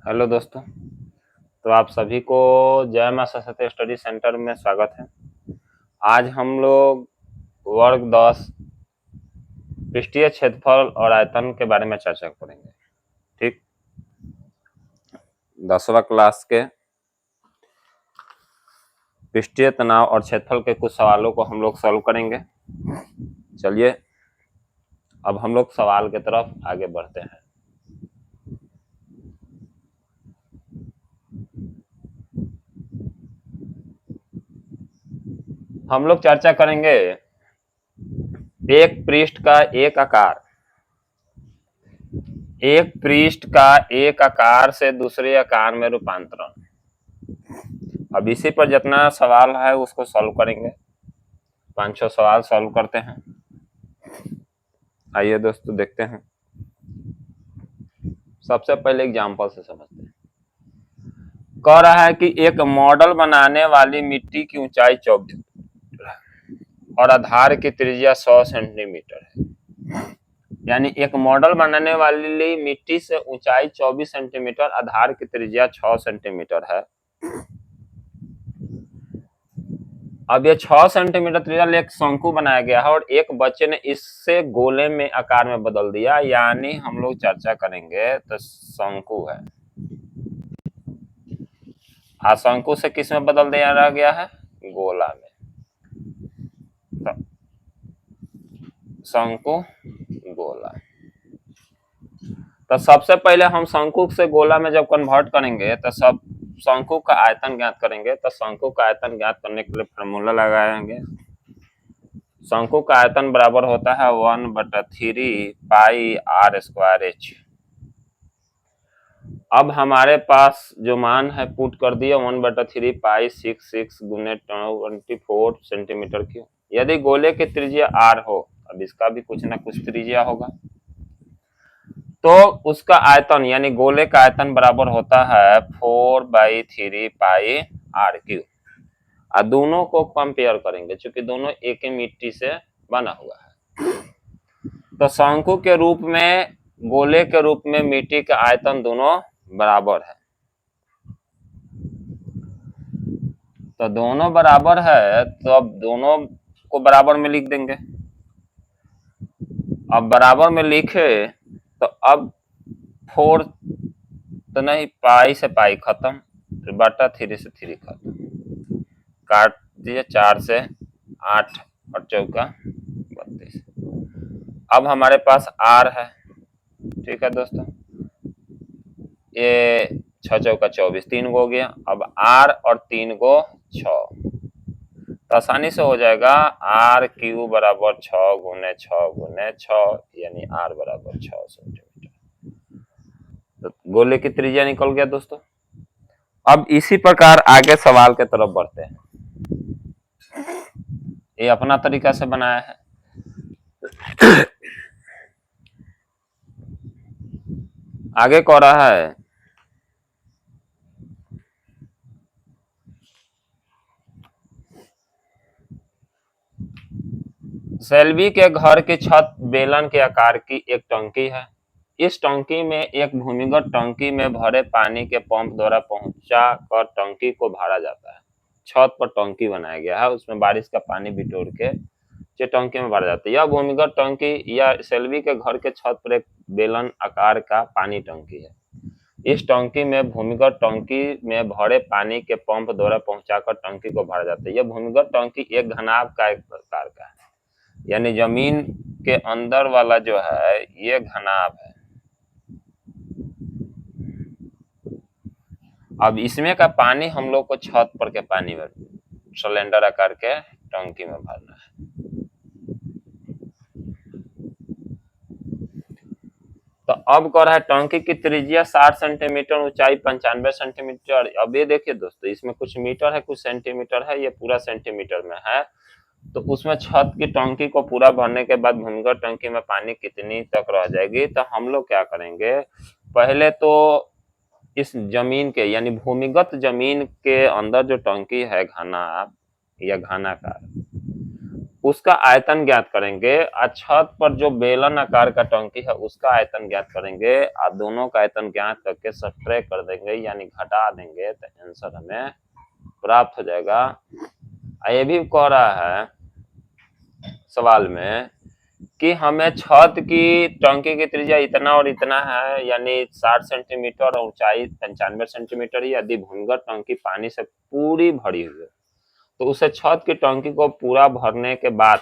Hello दोस्तों। तो आप सभी को जय मां सरस्वती स्टडी सेंटर में स्वागत है। आज हम लोग वर्ग 10 पृष्ठीय क्षेत्रफल और आयतन के बारे में चर्चा करेंगे। ठीक, 10वां क्लास के पृष्ठीय तनाव और क्षेत्रफल के कुछ सवालों को हम लोग सॉल्व करेंगे। चलिए अब हम लोग सवाल की तरफ आगे बढ़ते हैं। हम लोग चर्चा करेंगे एक पृष्ठ का एक आकार से दूसरे आकार में रूपांतरण। अब इसी पर जितना सवाल है उसको सॉल्व करेंगे। 5-6 सवाल सॉल्व करते हैं। आइए दोस्तों देखते हैं। सबसे पहले एग्जांपल से समझते हैं। कह रहा है कि एक मॉडल बनाने वाली मिट्टी की ऊंचाई 24 और आधार की त्रिज्या 100 सेंटीमीटर है। यानी एक मॉडल बनाने वाली मिट्टी से ऊंचाई 24 सेंटीमीटर, आधार की त्रिज्या 6 सेंटीमीटर है। अब ये 6 सेंटीमीटर त्रिज्या एक शंकु बनाया गया है और एक बच्चे ने इससे गोले में आकार में बदल दिया, यानी हम लोग चर्चा करेंगे तो शंकु है। शंकु से किस में बदल दिया गया है? गोला में। तो शंकु गोला। तो सबसे पहले हम शंकु से गोला में जब कन्वर्ट करेंगे तो सब शंकु का आयतन ज्ञात करेंगे। तो शंकु का आयतन ज्ञात करने के लिए फॉर्मूला लगाएंगे। शंकु का आयतन बराबर होता है 1/3 पाई r स्क्वायर h। अब हमारे पास जो मान है पुट कर दिया 1/3 पाई 66 गुने 24 सेंटीमीटर क्यूब। यदि गोले की त्रिज्या r हो, अब इसका भी कुछ ना कुछ त्रिज्या होगा, तो उसका आयतन यानी गोले का आयतन बराबर होता है 4/3 पाई r3। और दोनों को कंपेयर करेंगे क्योंकि दोनों एक ही मिट्टी से बना हुआ है। तो शंकु के रूप में, गोले के रूप में मिट्टी का आयतन दोनों बराबर है। तो दोनों बराबर है तो अब दोनों को बराबर में लिख देंगे। अब बराबर में लिखे तो अब 4 तो नहीं, पाई से पाई खत्म, तो बटा 3 से 3 खत्म, काट दिए 4 से 8 और चौका 32। अब हमारे पास r है। ठीक है दोस्तों, ये 6 चौका 24, 3 गो हो गया। अब r और 3 गो 6, तो आसानी से हो जाएगा r³ बराबर 6 गुने 6 गुने 6, यानी r बराबर 6 सेंटीमीटर। तो गोले की त्रिज्या निकल गया दोस्तों। अब इसी प्रकार आगे सवाल के तरफ बढ़ते हैं। ये अपना तरीका से बनाया है। आगे कह रहा है सेल्वी के घर की छत बेलन के आकार की एक टंकी है। इस टंकी में एक भूमिगत टंकी में भरे पानी के पंप द्वारा पहुंचा कर टंकी को भरा जाता है। छत पर टंकी बनाया गया है, उसमें बारिश का पानी बिटोर के जो टंकी में भरा जाता है। यह भूमिगत टंकी या सेल्वी के घर के छत पर एक बेलन आकार का पानी टंकी है। इस टंकी में भूमिगत टंकी में भरे पानी के पंप द्वारा पहुंचाकर टंकी को भरा जाता है। यह भूमिगत टंकी एक घनाभ का एक प्रकार का है, यानी जमीन के अंदर वाला जो है ये घनाभ है। अब इसमें का पानी हम लोग को छत पर के पानी में सिलेंडर आकार के टंकी में भरना है। तो अब कह रहा है टंकी की त्रिज्या 60 सेंटीमीटर, ऊंचाई 95 सेंटीमीटर। अब ये देखिए दोस्तों, इसमें कुछ मीटर है कुछ सेंटीमीटर है, ये पूरा सेंटीमीटर में है। तो उसमें छत की टंकी को पूरा भरने के बाद भूमिगत टंकी में पानी कितनी तक रह जाएगी, तो हम लोग क्या करेंगे, पहले तो इस जमीन के यानी भूमिगत जमीन के अंदर जो टंकी है घना या घनाकार, उसका आयतन ज्ञात करेंगे और छत पर जो बेलन आकार का टंकी है उसका आयतन ज्ञात करेंगे और दोनों का आयतन ज्ञात करके सब्ट्रैक्ट कर देंगे यानी घटा देंगे तो आंसर हमें प्राप्त हो जाएगा। ये भी कह रहा है सवाल में कि हमें छत की टंकी की त्रिज्या इतना और इतना है यानी 60 सेंटीमीटर और ऊंचाई 95 सेंटीमीटर ही, यदि भूमिगत टंकी पानी से पूरी भरी हुई है तो उसे छत की टंकी को पूरा भरने के बाद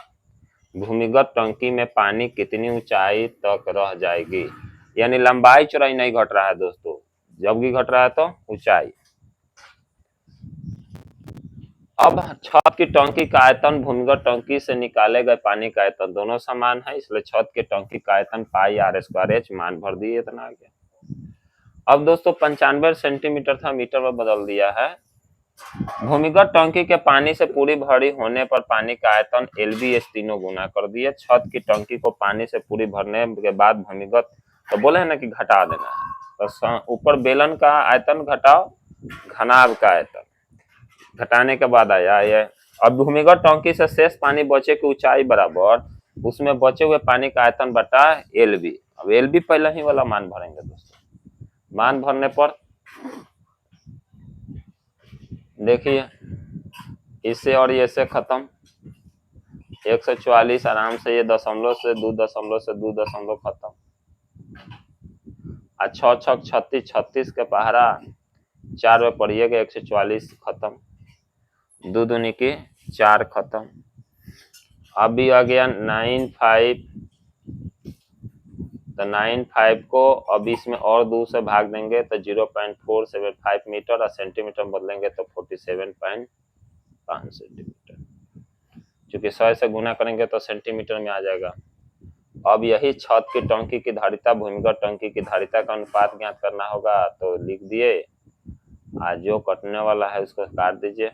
भूमिगत टंकी में पानी कितनी ऊंचाई तक रह जाएगी। यानी लंबाई चौड़ाई नहीं घट रहा है दोस्तों, जब भी घट रहा है तो ऊंचाई। अब छत की टंकी का आयतन भूमिगत टंकी से निकाले गए पानी का आयतन दोनों समान है, इसलिए छत की टंकी का आयतन पाई आर स्क्वायर एच मान भर दिए, इतना आ गया। अब दोस्तों 95 सेंटीमीटर था, मीटर में बदल दिया है। भूमिगत टंकी के पानी से पूरी भरी होने पर पानी का आयतन LBH तीनों गुना कर दिए। छत की टंकी को पानी से पूरी भरने के बाद भूमिगत, तो बोले है ना कि घटा देना है, तो ऊपर बेलन का आयतन घटाओ घनाभ का आयतन, घटाने के बाद आया ये। अब भूमिगत टंकी से शेष पानी बचे की ऊंचाई बराबर उसमें बचे हुए पानी का आयतन बटा LB। अब LB पहले ही वाला मान भरेंगे दोस्तों, मान भरने पर देखिए इससे और ये से खत्म, 144 आराम से, ये दशमलव से दो दशमलव खत्म, छः छक 36, 36 के पहाड़ा 4 में पढ़िएगा, 144 खत्म, दो दूनी की 4 खत्म। अभी आ गया 95, तो 95 को अब इसमें और 2 से भाग देंगे तो 0.475 मीटर और सेंटीमीटर बदलेंगे तो 47.5 सेंटीमीटर। चूंकि 100 से गुना करेंगे तो सेंटीमीटर में आ जाएगा। अब यही छत की टंकी की धारिता भूमिगत टंकी की धारिता का अनुपात ज्ञात करना होगा, तो लिख दिए, आज जो कटने वाला है उसको काट दीजिए।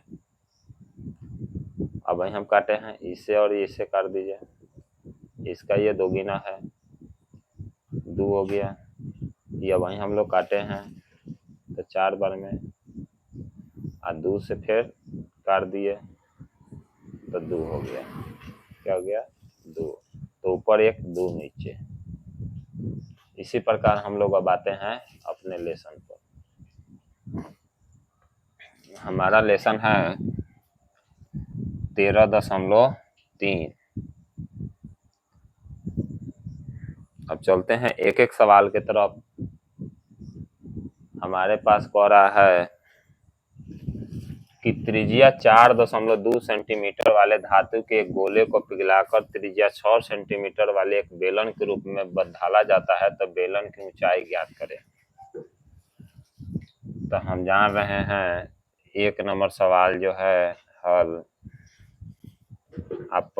अब वही हम काटे हैं, इसे और इसे काट दीजिए, इसका ये दोगुना है 2 हो गया, ये वही हम लोग काटे हैं तो 4 बार में, और 2 से फिर काट दिए तो 2 हो गया, क्या हो गया 2, तो ऊपर 1 2 नीचे। इसी प्रकार हम लोग अब आते हैं अपने लेसन पर। हमारा लेसन है 13.3। अब चलते हैं एक एक सवाल की तरफ। हमारे पास कह रहा है कि त्रिज्या 4.2 सेंटीमीटर वाले धातु के एक गोले को पिघलाकर त्रिज्या 6 सेंटीमीटर वाले एक बेलन के रूप में ढाला जाता है, तो बेलन की ऊंचाई ज्ञात करें। तो हम जान रहे हैं 1 नंबर सवाल जो है हल आप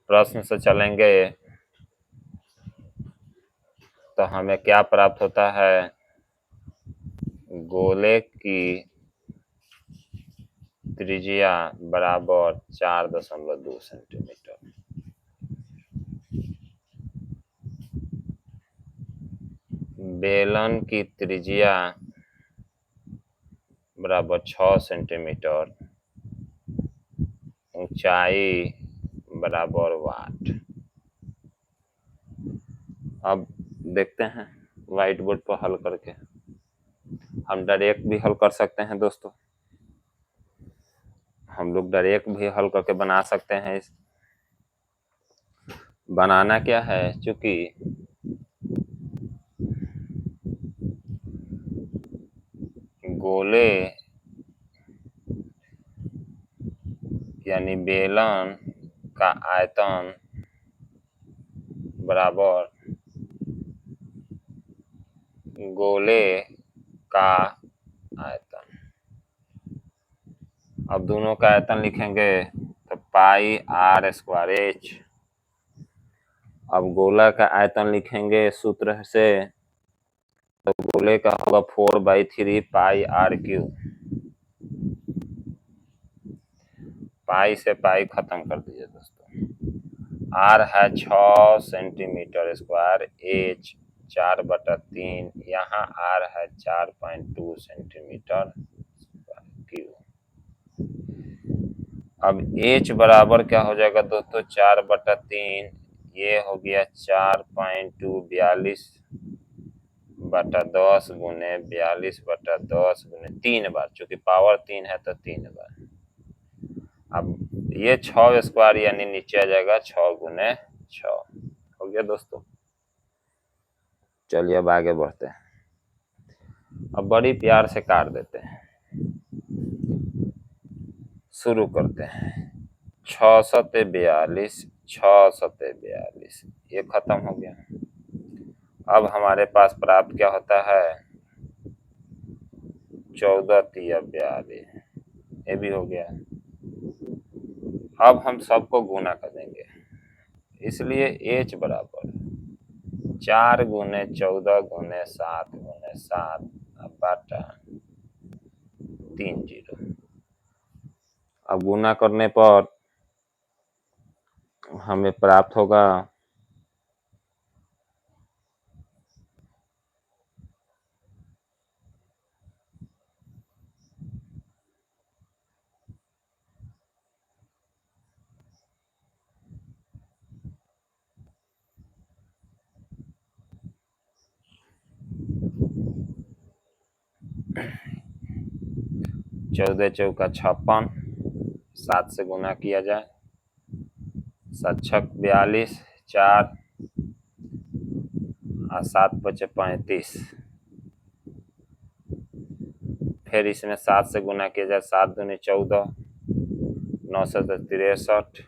प्रश्न से चलेंगे तो हमें क्या प्राप्त होता है, गोले की त्रिज्या बराबर 4.2 सेंटीमीटर, बेलन की त्रिज्या बराबर 6 सेंटीमीटर, ऊंचाई बराबर वाट। अब देखते हैं व्हाइट बोर्ड पर हल करके, हम डायरेक्ट भी हल कर सकते हैं दोस्तों, हम लोग डायरेक्ट भी हल करके बना सकते हैं। बनाना क्या है, चूंकि गोले यानी बेलन का आयतन बराबर गोले का आयतन। अब दोनों का आयतन लिखेंगे तो पाई आर स्क्वायर एच। अब गोला का आयतन लिखेंगे सूत्र से, तो गोले का होगा 4/3 पाई आर क्यू। पाई से पाई खत्म कर दीजिए दोस्तों। आर है 6 सेंटीमीटर स्क्वायर, एच 4/3, यहाँ आर है 4.2 सेंटीमीटर क्यू। अब H बराबर क्या हो जाएगा दोस्तों, 4/3, ये हो गया 4.42 गुने 42/10 गुने 3 बार, चूंकि पावर 3 है तो 3 बार। अब ये 6 स्क्वायर यानी नीचे आ जाएगा 6 गुने 6। हो गया दोस्तों। चलिए अब आगे बढ़ते हैं। अब बड़ी प्यार से काट देते हैं, शुरू करते हैं। 6 सते 42, 6 सते 42, ये खत्म हो गया। अब हमारे पास प्राप्त क्या होता है, 14×3=42, ये भी हो गया। अब हम सबको गुना कर देंगे, इसलिए H बराबर 4×14×7×7 बटा 30। अब गुना करने पर हमें प्राप्त होगा 14×4 = 56, 7 से गुना किया जाए, 7×6 = 42, 4 और 7 बचे 35। फिर इसमें 7 से गुना किया जाए, 7×2 = 14, 9×7 = 63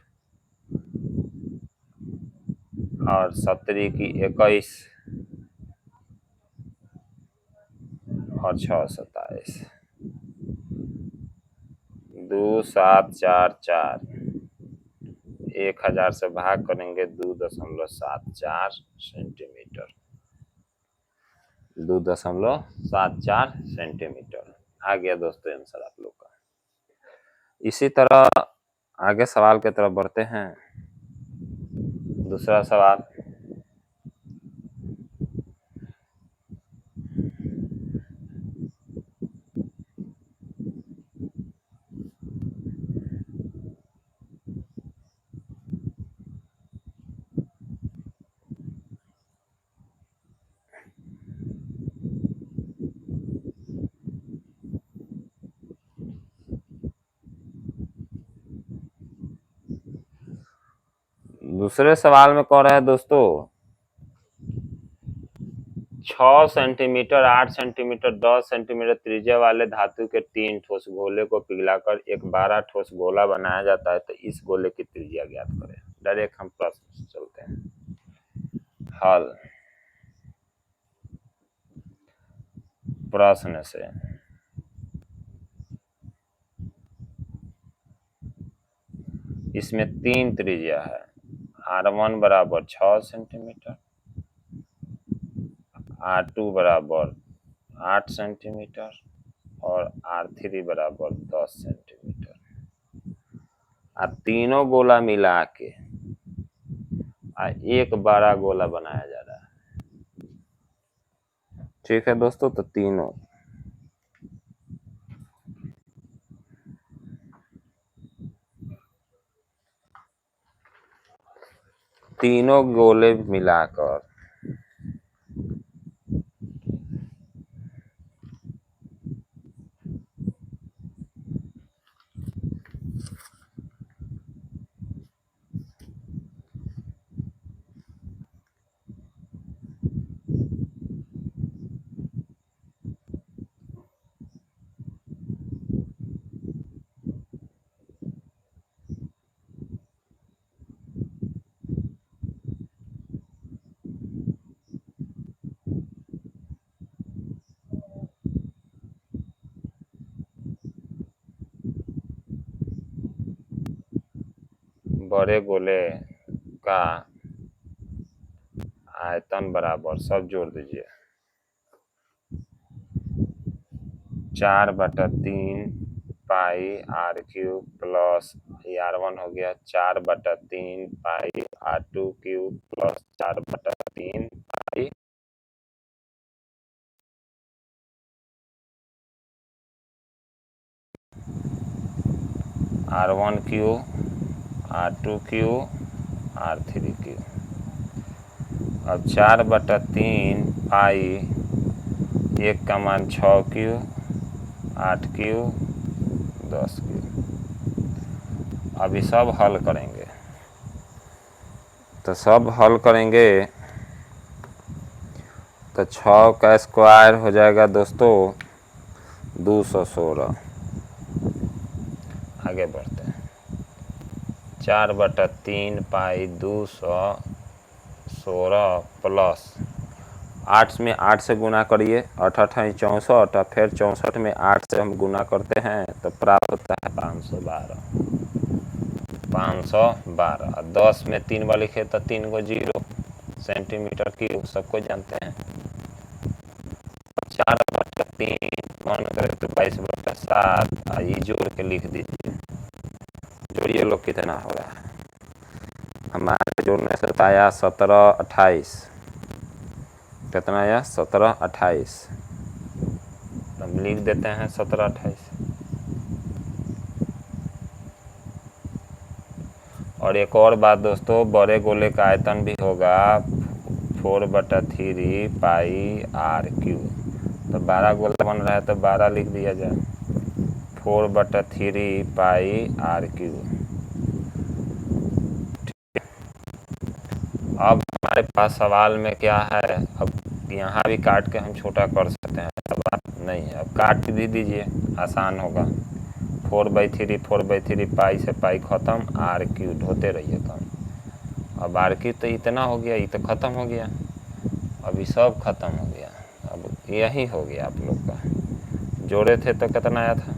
और 17×21 और 6×27, 2744। 1000 से भाग करेंगे 2.74 सेंटीमीटर, 2.74 सेंटीमीटर। आ गया दोस्तों आंसर आप लोग का। इसी तरह आगे सवाल की तरफ बढ़ते हैं। दूसरा सवाल, दूसरे सवाल में कह रहा है दोस्तों 6 सेंटीमीटर, 8 सेंटीमीटर, 10 सेंटीमीटर त्रिज्या वाले धातु के 3 ठोस गोले को पिघलाकर एक 12 ठोस गोला बनाया जाता है, तो इस गोले की त्रिज्या ज्ञात करें। डायरेक्ट हम प्रश्न से चलते हैं। हल प्रश्न से, इसमें 3 त्रिज्या है, R1 बराबर 6 सेंटीमीटर, R2 बराबर 8 सेंटीमीटर और R3 बराबर 10 सेंटीमीटर। अब तीनों गोला मिला के एक बड़ा गोला बनाया जा रहा है। ठीक है दोस्तों, तो तीनों गोले मिलाकर बड़े गोले का आयतन बराबर, सब जोड़ दीजिए, 4/3 पाई R³ प्लस R1 हो गया 4/3 पाई R2³ प्लस 4/3 पाई R1Q, R2Q, R3Q। अब 4/3 पाई 1 का मान 6Q, 8Q, 10Q। अभी सब हल करेंगे, तो सब हल करेंगे तो 6 का स्क्वायर हो जाएगा दोस्तों 216। आगे बढ़ते हैं। 4/3 पाई 216 प्लस 8 में 8 से गुना करिए, 8 8 64, और फिर 64 में 8 से हम गुना करते हैं तो प्राप्त होता है 512। 512 10 में 3 बार लिखे तो 3 को 0 सेंटीमीटर क्यूब, सबको जानते हैं। 4/3 मान करें तो 22/7, ये जोड़ के लिख दीजिए। जोड़िए लोग कितना हो रहा है हमारे जोड़ने से आया 17 28। कितना आया 17 28। हम लिख देते हैं 17 28। और एक और बात दोस्तों, बड़े गोले का आयतन भी होगा 4/3 पाई R3। तो 12 गोला बन रहा है तो 12 लिख दिया जाए, 4/3 पाई R3। अब हमारे पास सवाल में क्या है, अब यहाँ भी काट के हम छोटा कर सकते हैं, बात नहीं है। अब काट भी दीजिए, आसान होगा। 4/3 4/3 पाई से पाई ख़त्म, R3 होते रहिए कम। अब R3 तो इतना हो गया, ये तो ख़त्म हो गया, अभी सब ख़त्म हो गया। अब यही हो गया आप लोग का। जोड़े थे तो कितना आया था,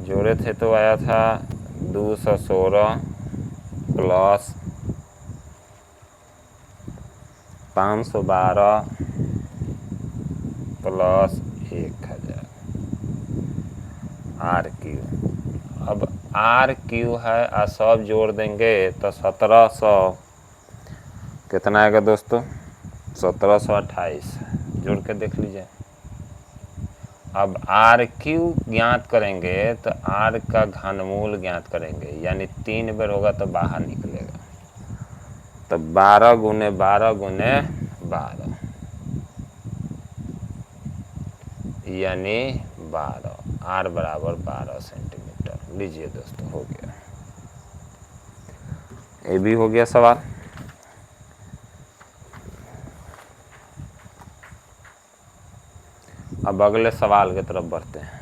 जोड़े थे तो आया था 216 प्लस 512 प्लस 1000 R3। अब R3 है और सब जोड़ देंगे तो 1700 कितना आएगा दोस्तों, 1728। जोड़ के देख लीजिए। अब R3 ज्ञात करेंगे तो R का घनमूल ज्ञात करेंगे, यानी 3 बार होगा तो बाहर निकलेगा। तो 12 गुने 12 गुने 12 यानी 12, R बराबर 12 सेंटीमीटर। लीजिए दोस्तों, हो गया, ये भी हो गया सवाल। अब अगले सवाल की तरफ बढ़ते हैं।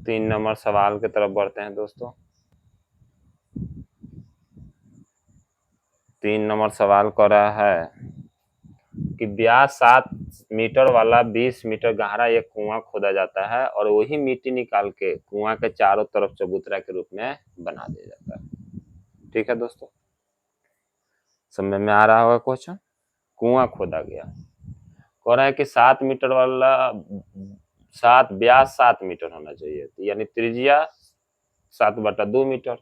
तीन नंबर सवाल की तरफ बढ़ते हैं दोस्तों। 3 नंबर सवाल कर रहा है कि व्यास 7 मीटर वाला 20 मीटर गहरा एक कुआं खोदा जाता है और वही मिट्टी निकाल के कुआं के चारों तरफ चबूतरा के रूप में बना दिया जाता है। ठीक है दोस्तों, समझ में आ रहा होगा क्वेश्चन। कुआं खोदा गया, कह रहा है कि 7 मीटर वाला 7 व्यास 7 मीटर होना चाहिए, यानी त्रिज्या 7/2 मीटर।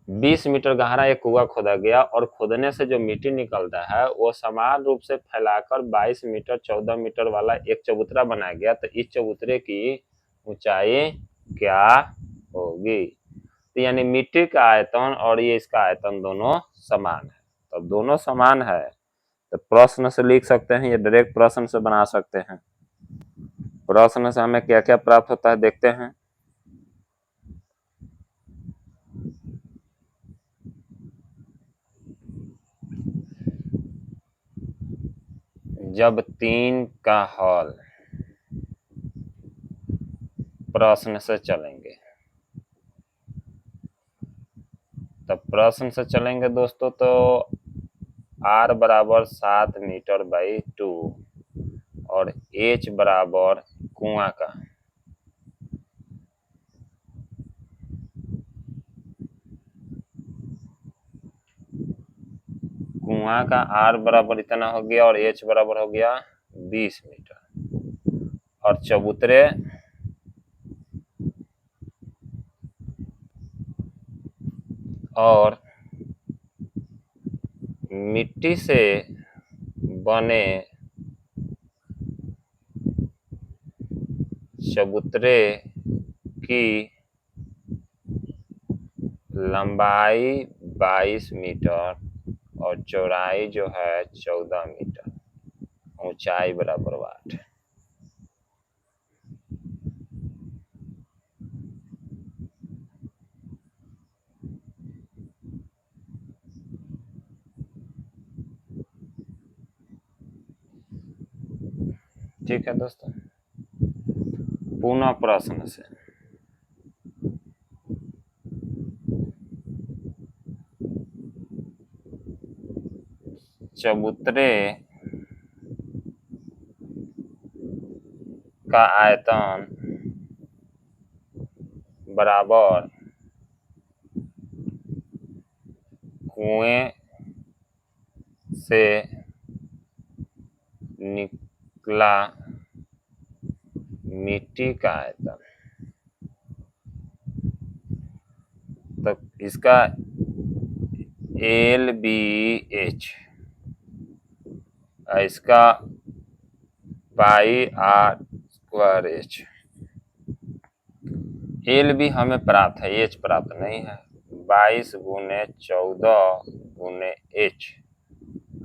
20 मीटर गहरा एक कुआं खोदा गया और खोदने से जो मिट्टी निकलता है वो समान रूप से फैलाकर 22 मीटर 14 मीटर वाला एक चबूतरा बनाया गया। तो इस चबूतरे की ऊंचाई क्या होगी। तो यानी मिट्टी का आयतन और ये इसका आयतन दोनों समान है। तो दोनों समान है तो प्रश्न से लिख सकते हैं, ये डायरेक्ट प्रश्न से बना सकते हैं। प्रश्न से हमें क्या क्या प्राप्त होता है देखते हैं। जब 3 का हल प्रश्न से चलेंगे, तब प्रश्न से चलेंगे दोस्तों तो r बराबर 7 मीटर बाई 2 और h बराबर कुआं का r बराबर इतना हो गया और h बराबर हो गया 20 मीटर और चबूतरे और मिट्टी से बने चबूतरे की लंबाई 22 मीटर और चौड़ाई जो है 14 मीटर, ऊंचाई बराबर 8। ठीक है दोस्तों, पुनः प्रश्न से चबूतरे का आयतन बराबर कुएं से निकला मिट्टी का आयतन, तो इसका LBH, इसका पाई r²h। LB हमें प्राप्त है, H प्राप्त नहीं है। 22 गुने 14 गुने H,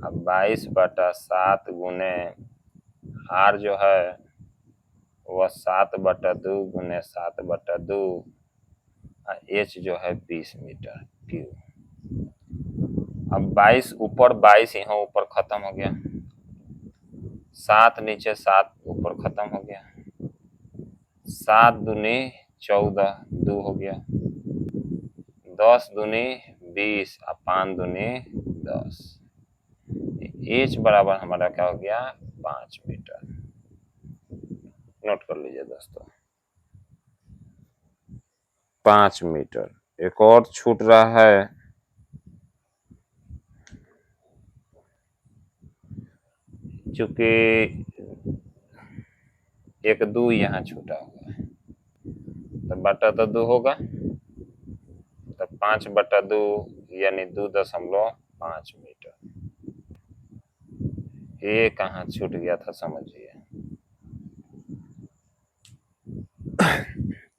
अब 22/7 गुने R जो है वह 7/2 गुने 7/2, H जो है 20 मीटर क्यूब। अब 22 ऊपर 22 यहाँ ऊपर खत्म हो गया, 7 नीचे 7 ऊपर खत्म हो गया, 7 दूनी 14 2 हो गया, 10 दूनी 20 और 5 दूनी 10। H बराबर हमारा क्या हो गया 5 मीटर। नोट कर लीजिए दोस्तों 5 मीटर। एक और छूट रहा है, चूंकि एक 2 यहाँ छूटा हुआ है तो बटा तो 2 होगा, तो 5/2 यानी 2.5 मीटर। ये कहाँ छूट गया था समझिए।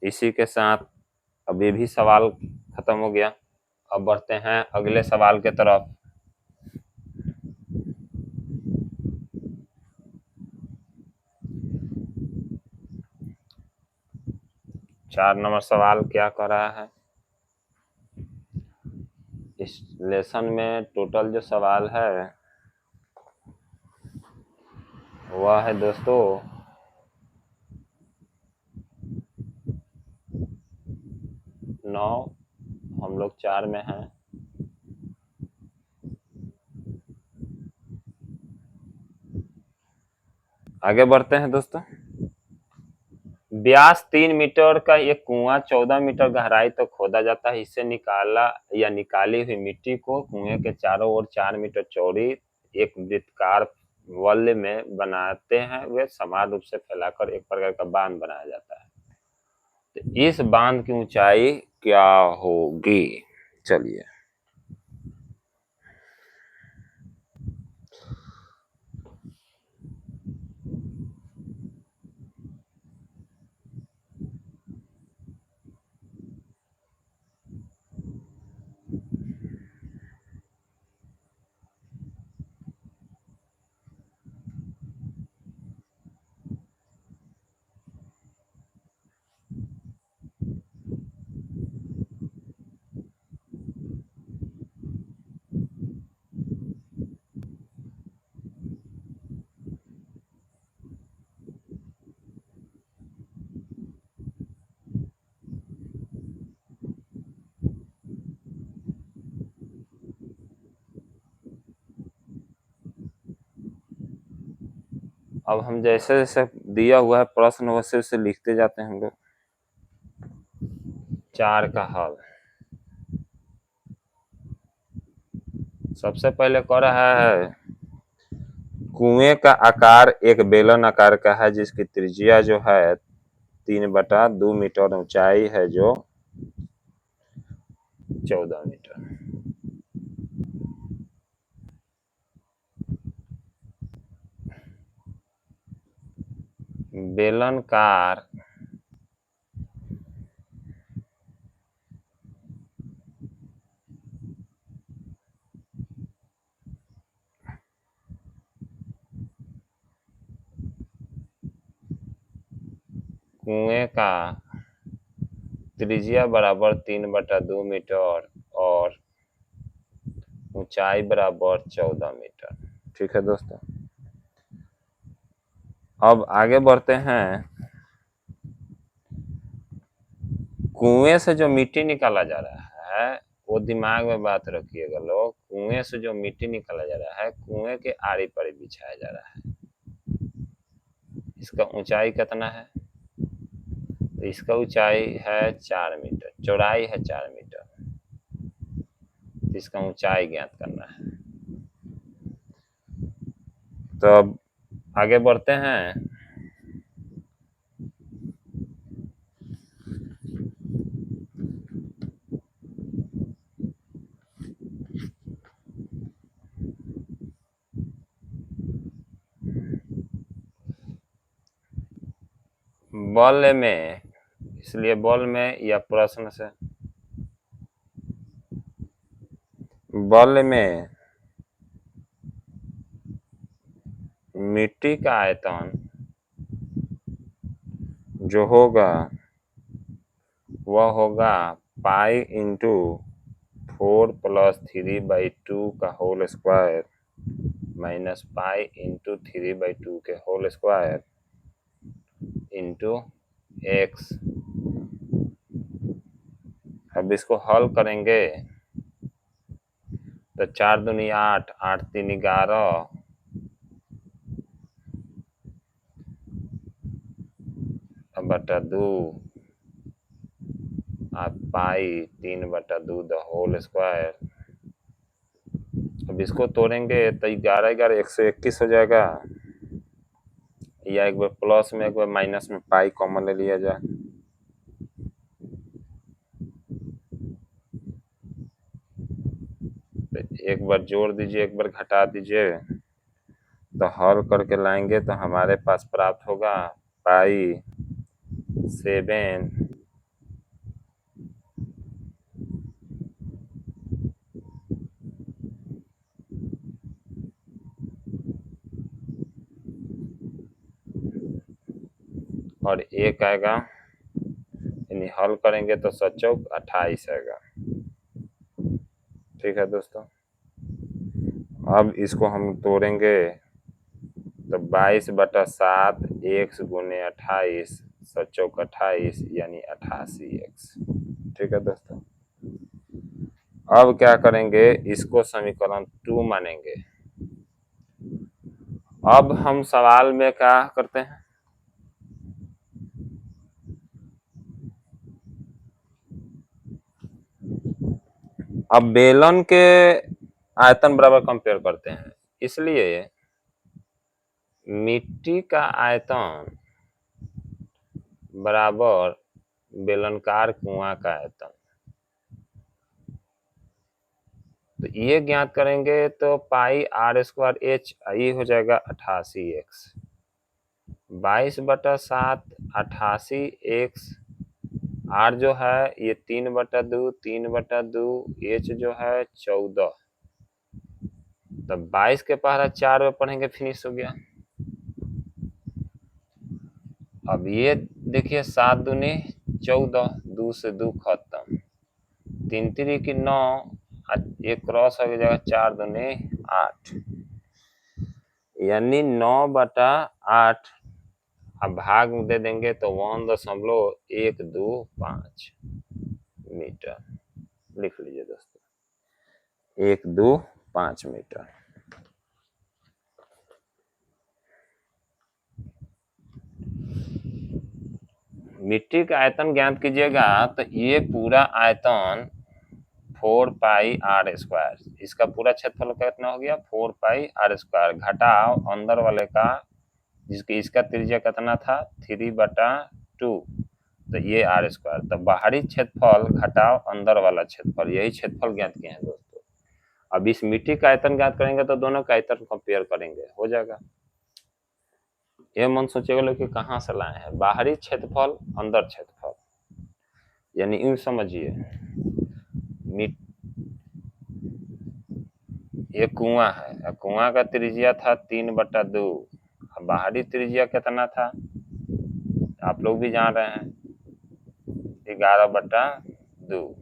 इसी के साथ अब ये भी सवाल खत्म हो गया। अब बढ़ते हैं अगले सवाल के तरफ। चार नंबर सवाल क्या कह रहा है, इस लेसन में टोटल जो सवाल है वह है दोस्तों 9, हम लोग 4 में हैं। आगे बढ़ते हैं दोस्तों। व्यास 3 मीटर का एक कुआं 14 मीटर गहराई तक खोदा जाता है। इससे निकाला या निकाली हुई मिट्टी को कुएं के चारों ओर 4 मीटर चौड़ी एक वृत्ताकार वलय में बनाते हैं। वे समान रूप से फैलाकर एक प्रकार का बांध बनाया जाता है। तो इस बांध की ऊंचाई क्या होगी? चलिए अब हम जैसे जैसे दिया हुआ है प्रश्न वैसे वैसे लिखते जाते हैं हम लोग। 4 का हल सबसे पहले कह रहा है कुएं का आकार एक बेलन आकार का है जिसकी त्रिज्या जो है 3/2 मीटर, ऊंचाई है जो 14 मीटर। बेलनाकार कुएं का त्रिज्या बराबर 3/2 मीटर और ऊंचाई बराबर 14 मीटर। ठीक है दोस्तों, अब आगे बढ़ते हैं। कुएं से जो मिट्टी निकाला जा रहा है वो दिमाग में बात रखिएगा लोग। कुएं से जो मिट्टी निकाला जा रहा है कुएं के आड़ी पर बिछाया जा रहा है। इसका ऊंचाई कितना है? तो इसका ऊंचाई है 4 मीटर, चौड़ाई है 4 मीटर। तो इसका ऊंचाई ज्ञात करना है। तो अब आगे बढ़ते हैं। बल में, इसलिए बल में या प्रश्न से, बल में मिट्टी का आयतन जो होगा वह होगा पाई इंटू 4+3/2 का whole square minus pi into 3/2 के होल स्क्वायर इंटू एक्स। अब इसको हल करेंगे तो 4 दूनी 8, 8 3 11 बटा 2 पाई 3/2 द होल स्क्वायर। अब इसको तोड़ेंगे तो 11 11 121 हो जाएगा, या एक बार प्लस में एक बार माइनस में पाई कॉमन ले लिया जाए। तो एक बार जोड़ दीजिए, एक बार घटा दीजिए, तो हल करके लाएंगे तो हमारे पास प्राप्त होगा पाई 7 और 1 आएगा, यानी हल करेंगे तो 7 × 28 आएगा। ठीक है दोस्तों, अब इसको हम तोड़ेंगे तो 22/7 x गुने 28, 7 × 28 यानी 88x। ठीक है दोस्तों, अब क्या करेंगे, इसको समीकरण 2 मानेंगे। अब हम सवाल में क्या करते हैं, अब बेलन के आयतन बराबर कंपेयर करते हैं, इसलिए मिट्टी का आयतन बराबर बेलनकार कुआं का आयतन। तो ये ज्ञात करेंगे तो पाई r² h ये हो जाएगा 88x। 22/7 88x, r जो है ये 3/2, 3/2, h जो है 14। तब 22 के पहला 4 में पढ़ेंगे, फिनिश हो गया। अब ये देखिए 7 दूनी 14, 2 से 2 खत्म, 3 3 9, एक क्रॉस हो जाएगा, 4 दूनी 8, यानी 9/8। अब भाग में दे देंगे तो 1.125 मीटर लिख लीजिए दोस्तों, 125 मीटर। मिट्टी का आयतन ज्ञात कीजिएगा तो ये पूरा आयतन 4 पाई r²। इसका पूरा क्षेत्रफल कितना हो गया 4 पाई r²। घटाओ अंदर वाले का, जिसकी इसका त्रिज्या कितना था 3/2, तो ये r²। तो बाहरी क्षेत्रफल घटाओ अंदर वाला क्षेत्रफल, यही क्षेत्रफल ज्ञात किए हैं दोस्तों। अब इस मिट्टी का आयतन ज्ञात करेंगे तो दोनों का आयतन कंपेयर करेंगे, हो जाएगा। ये मन सोचेगा लोग कि कहाँ से लाए हैं, बाहरी क्षेत्रफल अंदर क्षेत्रफल, यानी यूं समझिए ये कुआं है, कुआं का त्रिज्या था 3/2, बाहरी त्रिज्या कितना था आप लोग भी जान रहे हैं 11/2।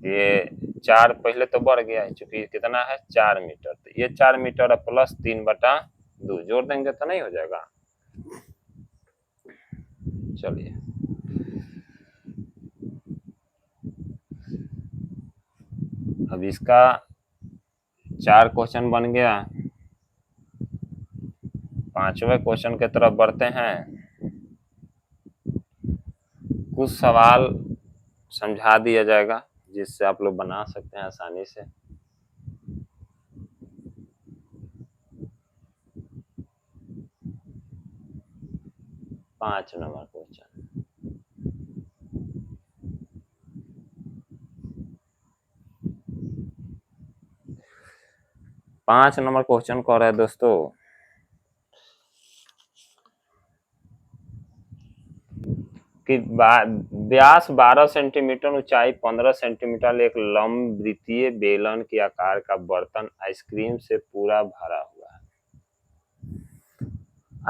ये 4 पहले तो बढ़ गया है, चूंकि कितना है 4 मीटर, तो ये 4 मीटर प्लस 3/2 जोड़ देंगे तो नहीं हो जाएगा। चलिए अब इसका 4 क्वेश्चन बन गया, 5वें क्वेश्चन की तरफ बढ़ते हैं। कुछ सवाल समझा दिया जाएगा जिससे आप लोग बना सकते हैं आसानी से। पांच नंबर क्वेश्चन, पांच नंबर क्वेश्चन कह रहा है दोस्तों कि व्यास 12 सेंटीमीटर, ऊंचाई 15 सेंटीमीटर, एक लंब वृत्तीय बेलन के आकार का बर्तन आइसक्रीम से पूरा भरा हुआ है।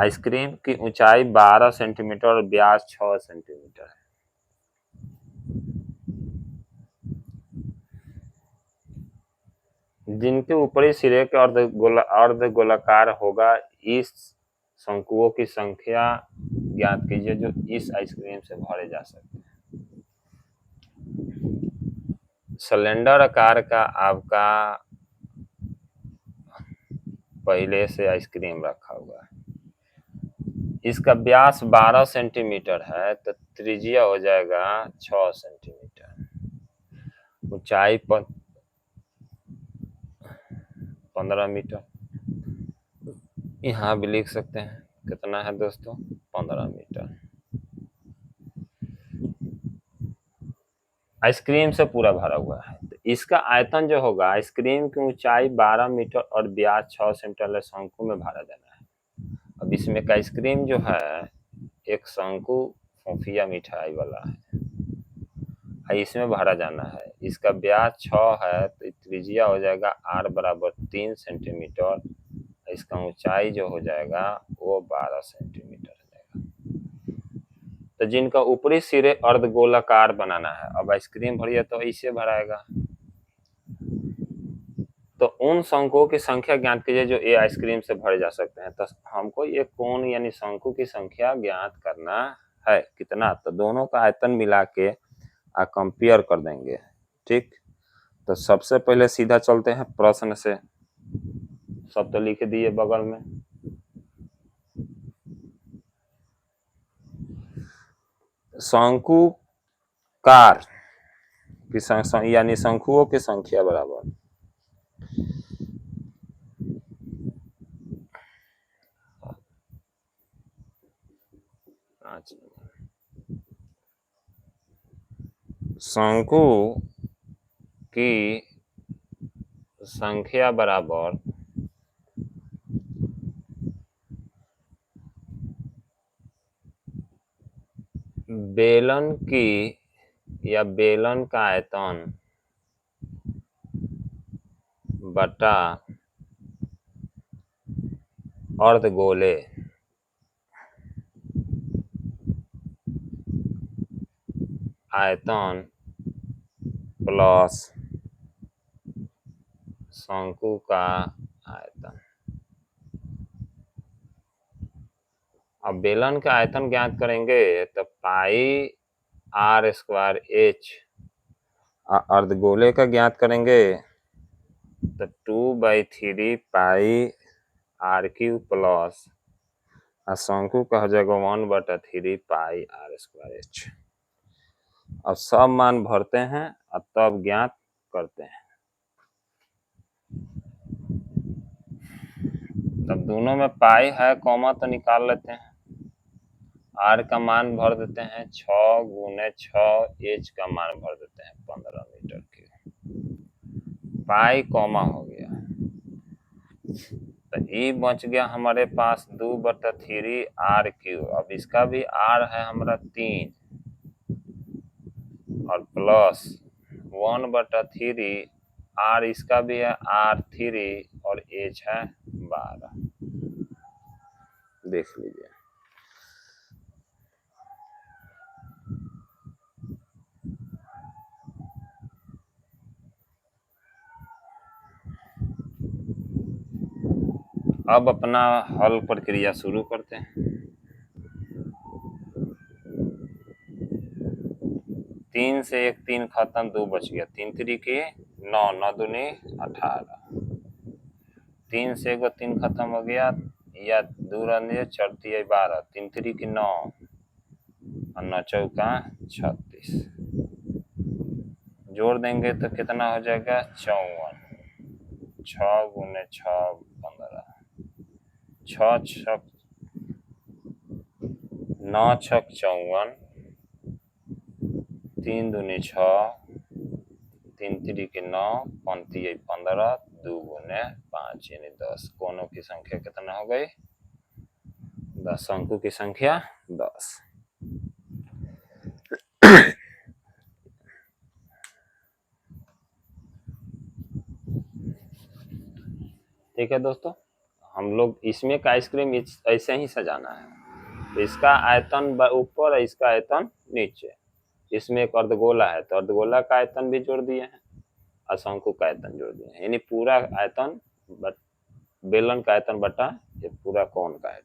आइसक्रीम की ऊंचाई 12 सेंटीमीटर और व्यास 6 सेंटीमीटर है। जिनके ऊपरी सिरे के अर्ध गोलाकार होगा, इस शंकुओं की संख्या ज्ञात कीजिए जो इस आइसक्रीम से भरे जा सकते हैं। सिलेंडर आकार का आपका पहले से आइसक्रीम रखा हुआ है, इसका व्यास 12 सेंटीमीटर है तो त्रिज्या हो जाएगा 6 सेंटीमीटर, ऊंचाई 15 मीटर, यहाँ भी लिख सकते हैं कितना है दोस्तों 15 मीटर। आइसक्रीम से पूरा भरा हुआ है तो इसका आयतन जो होगा, आइसक्रीम की ऊंचाई 12 मीटर और व्यास 6 सेंटीमीटर शंकु में भरा जाना है। अब इसमें का आइसक्रीम जो है एक शंकु फोफिया मिठाई वाला है, इसमें भरा जाना है, इसका व्यास 6 है तो त्रिज्या हो जाएगा r = 3 सेंटीमीटर, इसका ऊंचाई जो हो जाएगा वो 12 सेंटीमीटर हो जाएगा। तो जिनका ऊपरी सिरे अर्धगोलाकार बनाना है, अब आइसक्रीम भरिए तो ऐसे भराएगा, तो उन शंकुओं की संख्या ज्ञात कीजिए जो ये आइसक्रीम से भरे जा सकते हैं। तो हमको ये कोण यानी शंकु की संख्या ज्ञात करना है कितना, तो दोनों का आयतन मिला के कंपेयर कर देंगे। ठीक, तो सबसे पहले सीधा चलते हैं प्रश्न से, सब तो लिख दिए बगल में। शंकुकार की यानी शंकुओं की संख्या बराबर शंकु की संख्या बराबर बेलन की या बेलन का आयतन बटा अर्धगोले आयतन प्लस शंकु का आयतन। अब बेलन का आयतन ज्ञात करेंगे तो पाई r² h, अर्धगोले का ज्ञात करेंगे तो 2/3 पाई r³ प्लस और शंकु का हो जाएगा 1/3 पाई आर स्क्वायर एच। अब सब मान भरते हैं और तब ज्ञात करते हैं। तब दोनों में पाई है कॉमा तो निकाल लेते हैं। आर का मान भर देते हैं 6 गुने 6, एच का मान भर देते हैं 15 मीटर क्यूब। पाई कॉमा हो गया तो ई बच गया हमारे पास 2/3 आर क्यूब। अब इसका भी आर है हमारा 3 और प्लस 1/3 आर इसका भी है R3 और एच है 12। देख लीजिए अब अपना हल प्रक्रिया शुरू करते हैं। 3 से 1 3 खत्म, 2 बच गया, 3 3 9, 9 दूनी 18, 3 से 1 3 खत्म हो गया या 2 रन चढ़ती है 12, 3 3 9 और 9 चौका 36। जोड़ देंगे तो कितना हो जाएगा 54। 6 गुने 6 15, 6 छक 9 छक 54, 3 दूनी 6, 3 3 9, 5 15, 2 गुने 5 यानी 10। कोनों की संख्या कितना हो गई 10, शंकु की संख्या 10। ठीक है दोस्तों, हम लोग इसमें का आइसक्रीम ऐसे ही सजाना है। तो इसका आयतन ऊपर है, इसका आयतन नीचे। इसमें एक अर्धगोला है तो अर्धगोला का आयतन भी जोड़ दिए हैं और शंकु का आयतन जोड़ दिए हैं, यानी पूरा आयतन बेलन का आयतन बटा ये पूरा कोण का आयतन।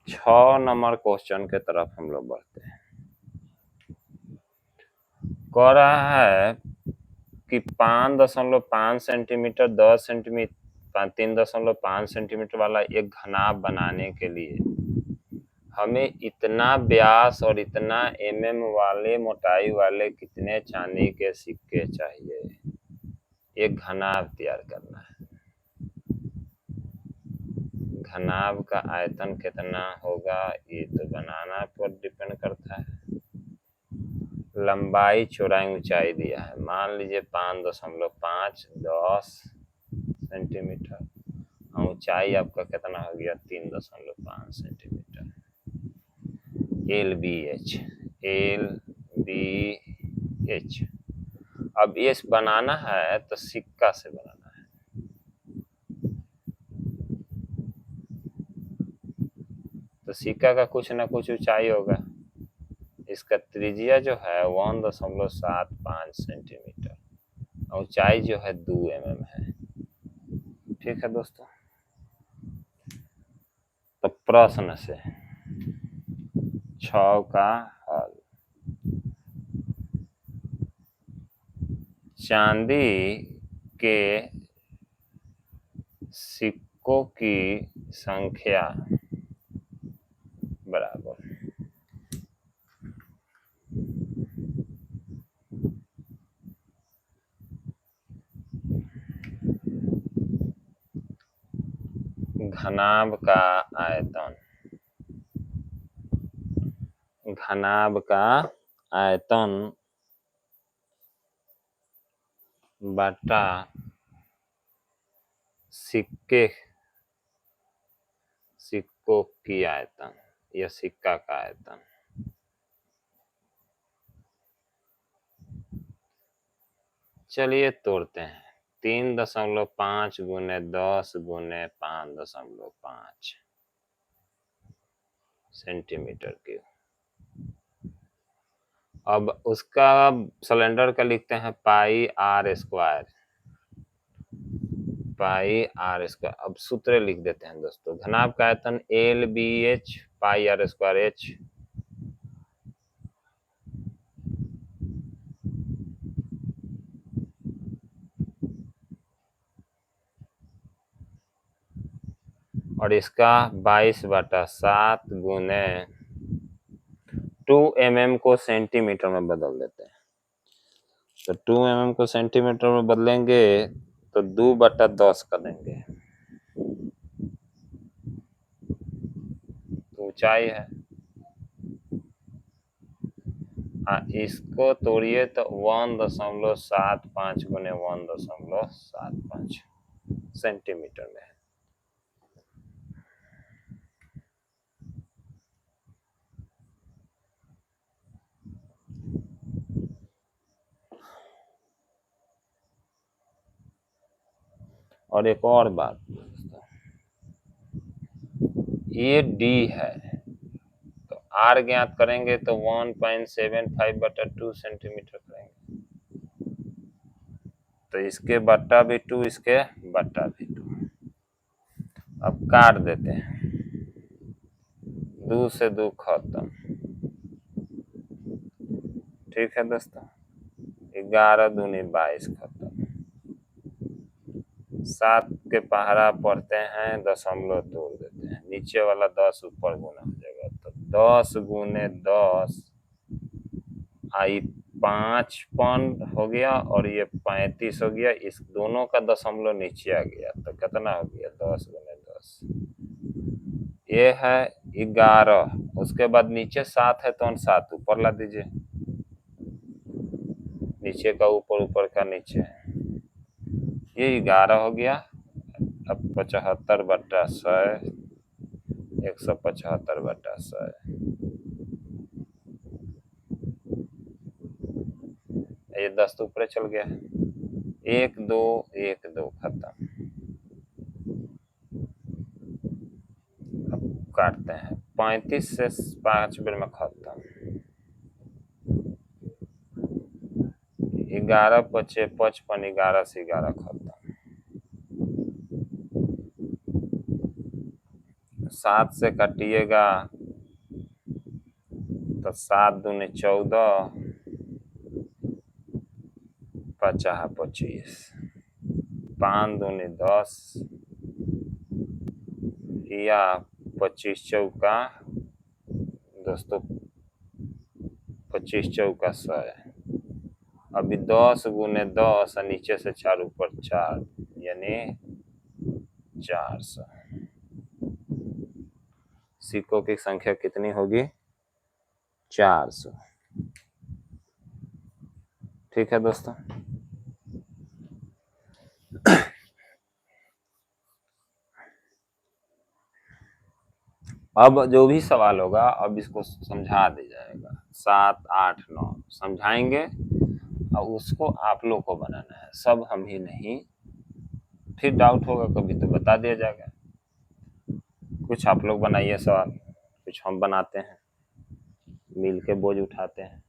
छह नंबर क्वेश्चन के तरफ हम लोग बढ़ते हैं। कह रहा है कि 5.5 सेंटीमीटर 10 सेंटीमीटर 3.5 सेंटीमीटर वाला एक घनाभ बनाने के लिए हमें इतना व्यास और इतना mm वाले मोटाई वाले कितने चांदी के सिक्के चाहिए। एक घनाभ तैयार करना है। घनाभ का आयतन कितना होगा ये तो बनाना पर डिपेंड करता है। लंबाई चौड़ाई ऊंचाई दिया है, मान लीजिए 5.5 10 सेंटीमीटर, ऊंचाई आपका कितना हो गया 3.5 सेंटीमीटर। LBH LBH। अब ये बनाना है तो सिक्का से बनाना है। तो सिक्का का कुछ ना कुछ ऊंचाई होगा। इसका त्रिज्या जो है 1.75 सेंटीमीटर, ऊंचाई जो है 2 mm है। ठीक है दोस्तों, तो प्रश्न से 6 का हल। चांदी के सिक्कों की संख्या बराबर घनाभ का आयतन। घनाभ का आयतन बटा सिक्कों की आयतन या सिक्का का आयतन। चलिए तोड़ते हैं। 3.5 गुने 10 गुने 5.5 सेंटीमीटर क्यूब। अब उसका सिलेंडर का लिखते हैं pi R square, pi R square. अब सूत्र लिख देते हैं दोस्तों, घनाभ का आयतन L B H pi R square H, और इसका 22/7 गुने 2 mm को सेंटीमीटर में बदल देते हैं। तो 2 mm को सेंटीमीटर में बदलेंगे तो 2/10 कर देंगे, तो ऊंचाई है। इसको तोड़िए तो 1.75 गुने 1.75 सेंटीमीटर में है। और एक और बात, ये डी है तो आर ज्ञात करेंगे तो 1.75/2 सेंटीमीटर करेंगे, तो इसके बट्टा भी 2, इसके बट्टा भी 2। अब काट देते हैं, 2 से 2 खत्म। ठीक है दोस्तों, 11 दूनी 22 खत्म। 7 के पहाड़ा पढ़ते हैं, दशमलव तोड़ देते हैं, नीचे वाला 10 ऊपर गुना हो जाएगा, तो 10 गुने 10 आई 55 हो गया, और ये 35 हो गया। इस दोनों का दशमलव नीचे आ गया, तो कितना हो गया 10 गुने 10, ये है 11। उसके बाद नीचे 7 है तो 7 ऊपर ला दीजिए, नीचे का ऊपर, ऊपर का नीचे, ये 11 हो गया। अब 75/100, 175/100, ये 10 तो ऊपर चल गया, 1 2 1 2 खत्म। अब काटते हैं, 35 से 5 बेर में खत्म, 11 पचे 55, 11 से 11 खत्म। 7 से काटिएगा तो 7 दूनी 14, 50 25, 5 दूनी 10, या 25 चौका दोस्तों, 25 चौका 100। अभी 10 गुने 10 और नीचे से 4 ऊपर 4, यानी 400। सिक्कों की संख्या कितनी होगी? 400। ठीक है दोस्तों, अब जो भी सवाल होगा अब इसको समझा दिया जाएगा, 7 8 9 समझाएंगे और उसको आप लोग को बनाना है, सब हम ही नहीं। फिर डाउट होगा कभी तो बता दिया जाएगा, कुछ आप लोग बनाइए सवाल, कुछ हम बनाते हैं, मिल के बोझ उठाते हैं।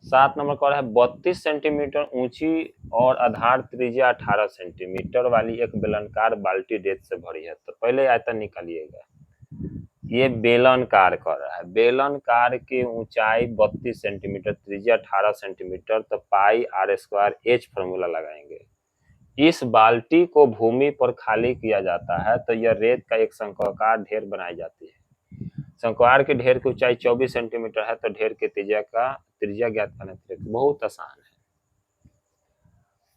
7 नंबर का है 32 सेंटीमीटर ऊंची और आधार त्रिज्या 18 सेंटीमीटर वाली एक बेलनकार बाल्टी रेत से भरी है। तो पहले आयतन निकालिएगा, ये बेलनकार कर रहा है, बेलनकार की ऊंचाई 32 सेंटीमीटर, त्रिज्या 18 सेंटीमीटर, तो पाई आर स्क्वायर एच फॉर्मूला लगाएंगे। इस बाल्टी को भूमि पर खाली किया जाता है तो यह रेत का एक शंक्वाकार ढेर बनाई जाती है। शंक्वाकार के ढेर की ऊंचाई 24 सेंटीमीटर है, तो ढेर के त्रिज्या ज्ञात करना बहुत आसान है।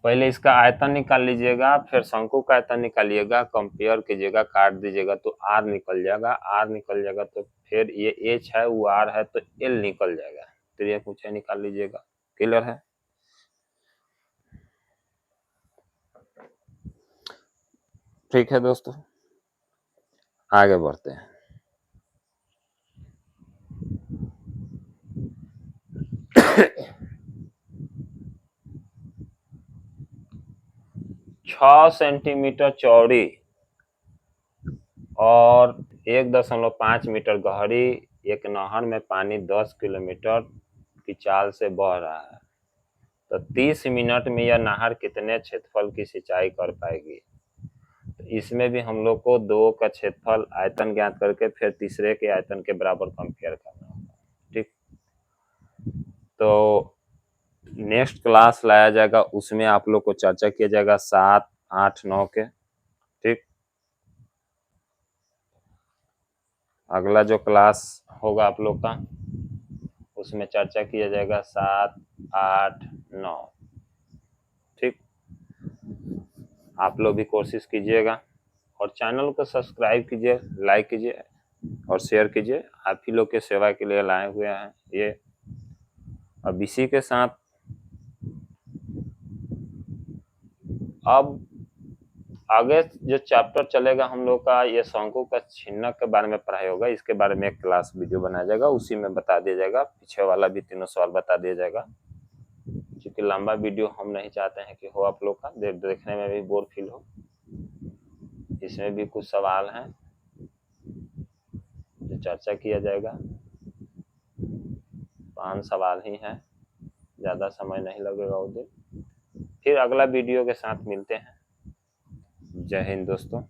पहले इसका आयतन निकाल लीजिएगा, फिर शंकु का आयतन निकालिएगा, कंपेयर कीजिएगा, काट दीजिएगा तो आर निकल जाएगा, आर निकल जाएगा तो फिर ये एच है वो आर है तो एल निकल जाएगा, त्रिज्या की ऊंचाई निकाल लीजिएगा। क्लियर है? ठीक है दोस्तों, आगे बढ़ते हैं। 6 सेंटीमीटर चौड़ी और 1.5 मीटर गहरी एक नहर में पानी 10 किलोमीटर की चाल से बह रहा है, तो 30 मिनट में यह नहर कितने क्षेत्रफल की सिंचाई कर पाएगी। तो इसमें भी हम लोग को दो का क्षेत्रफल आयतन ज्ञात करके फिर तीसरे के आयतन के बराबर कंपेयर करना होगा। ठीक, तो नेक्स्ट क्लास लाया जाएगा, उसमें आप लोग को चर्चा किया जाएगा 7, 8, 9 के। ठीक, अगला जो क्लास होगा आप लोग का उसमें चर्चा किया जाएगा 7, 8, 9। ठीक, आप लोग भी कोशिश कीजिएगा और चैनल को सब्सक्राइब कीजिए, लाइक कीजिए और शेयर कीजिए। आप ही लोग के सेवा के लिए लाए हुए हैं ये। अब इसी के साथ अब आगे जो चैप्टर चलेगा हम लोग का, ये शंकु का छिन्नक के बारे में पढ़ाई होगा। इसके बारे में एक क्लास वीडियो बनाया जाएगा, उसी में बता दिया जाएगा, पीछे वाला भी तीनों सवाल बता दिया जाएगा। क्योंकि लंबा वीडियो हम नहीं चाहते हैं कि हो आप लोग का देखने में भी बोर फील हो। इसमें भी कुछ सवाल हैं जो चर्चा किया जाएगा। 5 सवाल ही हैं, ज़्यादा समय नहीं लगेगा उधर। फिर अगला वीडियो के साथ मिलते हैं। जय हिंद दोस्तों।